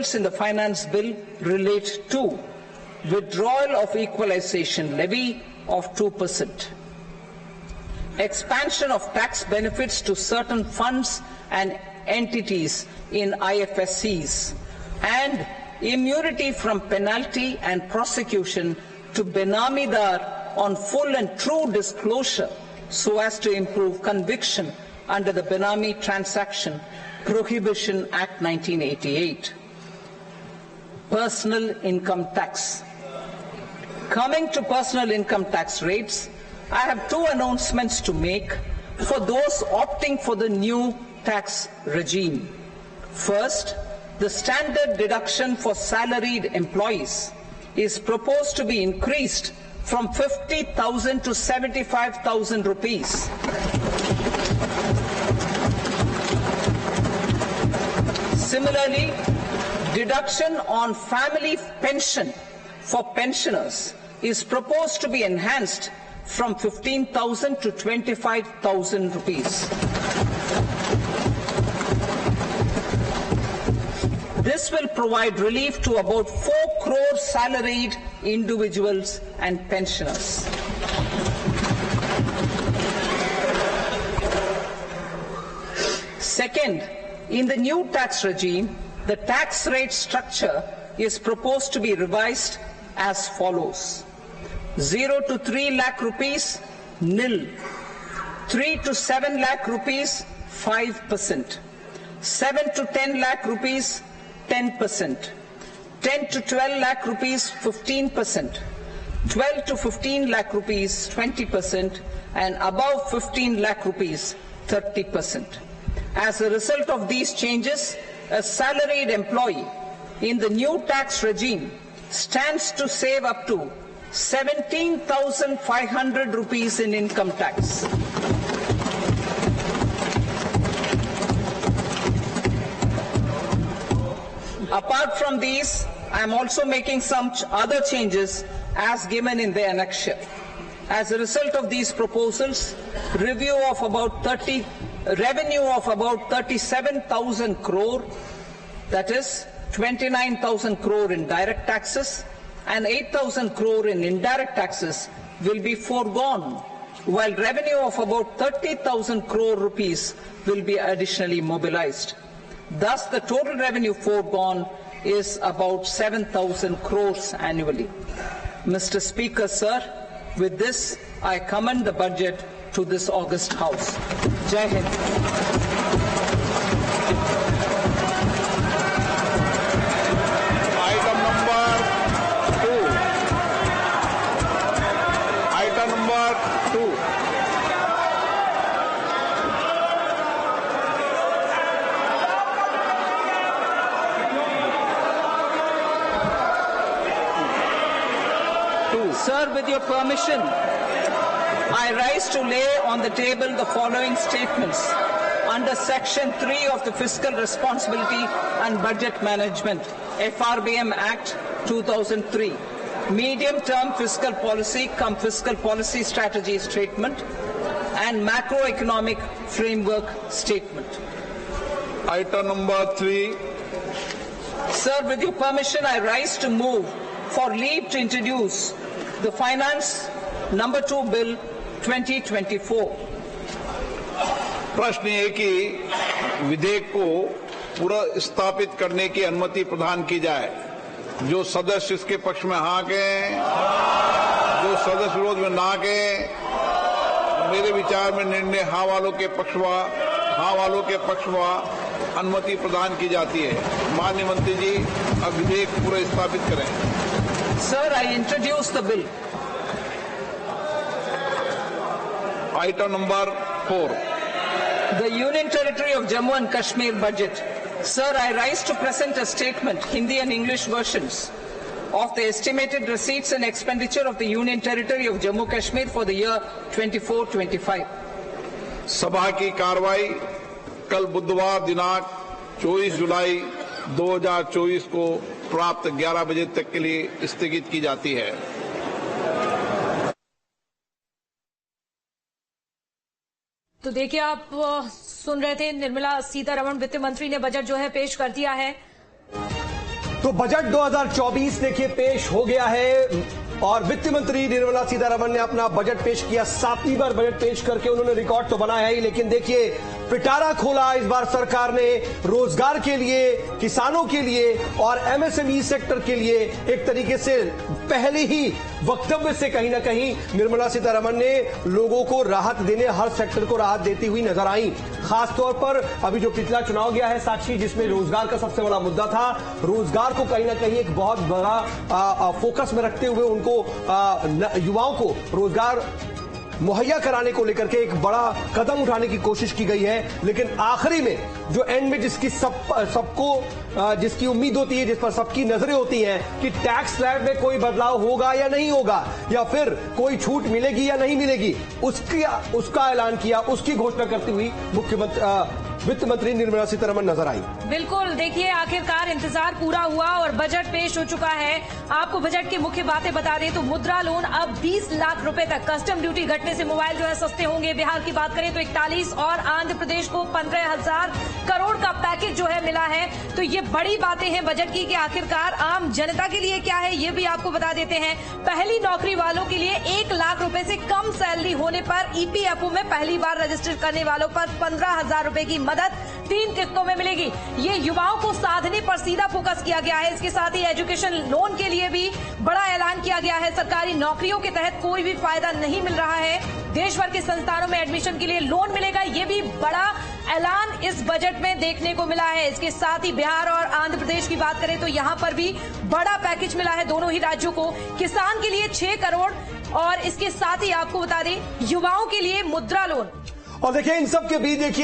proposals in the finance bill relate to withdrawal of equalization levy of 2%, expansion of tax benefits to certain funds and entities in IFSCs, and immunity from penalty and prosecution to Benamidar on full and true disclosure so as to improve conviction under the Benami Transaction Prohibition Act 1988. Personal income tax. Coming to personal income tax rates, I have two announcements to make for those opting for the new tax regime. First, the standard deduction for salaried employees is proposed to be increased from 50,000 to 75,000 rupees. Similarly, deduction on family pension for pensioners is proposed to be enhanced from 15,000 to 25,000 rupees. This will provide relief to about 4 crore salaried individuals and pensioners. Second, in the new tax regime, the tax rate structure is proposed to be revised as follows: 0 to 3 lakh rupees, nil; 3 to 7 lakh rupees, 5%; 7 to 10 lakh rupees, 10%; 10 to 12 lakh rupees, 15%; 12 to 15 lakh rupees, 20%; and above 15 lakh rupees, 30%. As a result of these changes, a salaried employee in the new tax regime stands to save up to 17,500 rupees in income tax. Apart from these, I am also making some other changes as given in the annexure. As a result of these proposals, revenue of about 37,000 crore, that is 29,000 crore in direct taxes and 8,000 crore in indirect taxes, will be foregone, while revenue of about 30,000 crore rupees will be additionally mobilized. Thus, the total revenue foregone is about 7,000 crores annually. Mr. Speaker, sir, with this, I commend the budget to this august House. Jai Hind. Item number 2. Sir, with your permission, I rise to lay on the table the following statements under Section 3 of the Fiscal Responsibility and Budget Management, FRBM Act 2003, Medium-Term Fiscal Policy cum Fiscal Policy Strategy Statement and Macroeconomic Framework Statement. Item number 3. Sir, with your permission, I rise to move for leave to introduce the Finance Number 2 Bill 2024. प्रश्न ये कि विधेयक को पुनर्स्थापित करने की अनुमति प्रदान की जाए। जो सदस्य इसके पक्ष में हाँ कहें, जो सदस्य विरोध में ना कहें, मेरे विचार में निर्णय हाँ वालों के पक्ष में अनुमति प्रदान की जाती है। माननीय मंत्री जी, अब विधेयक पुनर्स्थापित करें। Sir, I introduce the bill. Item number 4. The Union Territory of Jammu and Kashmir budget. Sir, I rise to present a statement, Hindi and English versions, of the estimated receipts and expenditure of the Union Territory of Jammu and Kashmir for the year 24-25. सभा की कार्रवाई कल बुधवार दिनांक 24 जुलाई 2024 को प्राप्त 11 बजे तक के लिए स्थगित की जाती है। तो देखिए, आप सुन रहे थे निर्मला सीतारमण वित्त मंत्री ने बजट जो है पेश कर दिया है। तो बजट 2024 देखिए पेश हो गया है और वित्त मंत्री निर्मला सीतारमण ने अपना बजट पेश किया। 7वीं बार बजट पेश करके उन्होंने रिकॉर्ड तो बनाया ही, लेकिन देखिए पिटारा खोला इस बार सरकार ने रोजगार के लिए, किसानों के लिए और एमएसएमई सेक्टर के लिए। एक तरीके से पहले ही वक्तव्य से कहीं ना कहीं निर्मला सीतारमण ने लोगों को राहत देने, हर सेक्टर को राहत देती हुई नजर आई। खासतौर पर अभी जो पिछला चुनाव गया है साक्षी, जिसमें रोजगार का सबसे बड़ा मुद्दा था, रोजगार को कहीं ना कहीं एक बहुत बड़ा फोकस में रखते हुए उनको युवाओं को रोजगार मुहैया कराने को लेकर के एक बड़ा कदम उठाने की कोशिश की गई है। लेकिन आखिरी में जो एंड में जिसकी सबको जिसकी उम्मीद होती है, जिस पर सबकी नजरें होती हैं कि टैक्स स्लैब में कोई बदलाव होगा या नहीं होगा, या फिर कोई छूट मिलेगी या नहीं मिलेगी, उसका ऐलान किया, उसकी घोषणा करती हुई वित्त मंत्री निर्मला सीतारमण नजर आई। बिल्कुल, देखिए आखिरकार इंतजार पूरा हुआ और बजट पेश हो चुका है। आपको बजट की मुख्य बातें बता दें तो मुद्रा लोन अब 20 लाख रुपए तक, कस्टम ड्यूटी घटने से मोबाइल जो है सस्ते होंगे। बिहार की बात करें तो 41 और आंध्र प्रदेश को 15,000 करोड़ का पैकेज जो है मिला है। तो ये बड़ी बातें हैं बजट की कि आखिरकार आम जनता के लिए क्या है ये भी आपको बता देते हैं। पहली नौकरी वालों के लिए 1 लाख रुपए से कम सैलरी होने पर ईपीएफओ में पहली बार रजिस्टर करने वालों पर 15,000 रुपए की मदद 3 किस्तों में मिलेगी। ये युवाओं को साधने पर सीधा फोकस किया गया है। इसके साथ ही एजुकेशन लोन के लिए भी बड़ा ऐलान किया गया है। सरकारी नौकरियों के तहत कोई भी फायदा नहीं मिल रहा है, देश भर के संस्थानों में एडमिशन के लिए लोन मिलेगा। ये भी बड़ा ऐलान इस बजट में देखने को मिला है। इसके साथ ही बिहार और आंध्र प्रदेश की बात करें तो यहाँ पर भी बड़ा पैकेज मिला है दोनों ही राज्यों को। किसान के लिए 6 करोड़ और इसके साथ ही आपको बता दें युवाओं के लिए मुद्रा लोन। और देखिए इन सब के बीच देखिए